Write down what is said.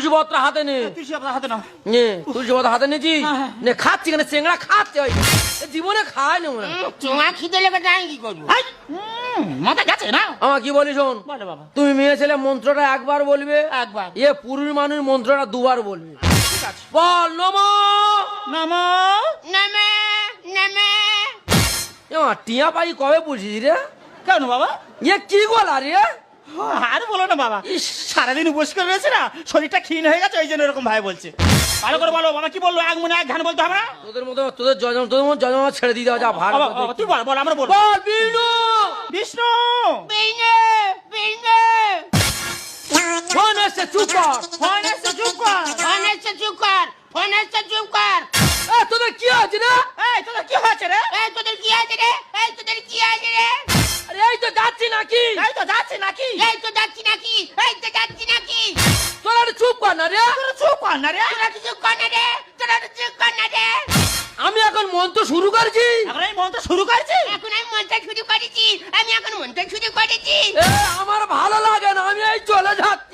তুলসী পত্র হাতে নে। তুলসী আপনার হাতে নাও। নে তুলসী পত্র হাতে নিয়েছি, হ্যাঁ। নে খাচ্ছি কেন, চেংড়া খাচ্ছে ওই জীবনে খায় না মনে হয়। চোঙা খিদে লেগে যাই কি করবো? হাই, মাথা গেছে না? আমার কি বলি শোন, বলো বাবা। তুমি মেয়ে ছেলে মন্ত্রটা একবার বলবে, একবার। পুরুষ মানুষ মন্ত্রটা দুবার বলবে। ঠিক আছে। বল নমো। নমো। নেমে নেমে টিয়া পাই কবে বুঝিস রে? কেন বাবা? কি গলা রে? আর বলো না বাবা, সারাদিন উপোস করে রয়েছে না, শরীরটা ক্ষীণ হয়ে গেছে, ওই জন্য এরকম ভাই বলছে। ভালো করে বলো বাবা, কি বললো? এক মনে এক ধ্যান বলতে হবে না? তোদের মতো তোদের জজমা ছেড়ে দিতে হবে যা ভালো। বাবা, বাবা, তুই বল, বল, আমরা বলবো। বল বিষ্ণু। বিষ্ণু। বিনে বিনে ফোন এসছে, চুপ কর। ফোন এসছে, চুপ কর। ফোন এসছে চুপ কর, ফোন এসছে চুপ কর। তোদের কি আছে রে? এই তোদের কি হয়েছে রে? এই তোদের কি আছে রে? এই তোদের কি আছে রে? আরে এই তো যাচ্ছি নাকি? এই তো যাচ্ছে নাকি? এই তো যাচ্ছি নাকি? এই তো যাচ্ছি নাকি? তোরা একটু চুপ কর না রে। তোরা চুপ কর না রে। তোরা তো চুপ কর না রে, তোরা তো চুপ কর না রে। আমি এখন মন্ত্র শুরু করছি। এখন এই মন্ত্র শুরু করছি। এখন আমি মনটা শুরু করেছি, আমি এখন মনটা শুরু করেছি। আমার ভালো লাগে না, আমি এই চলে যাচ্ছি।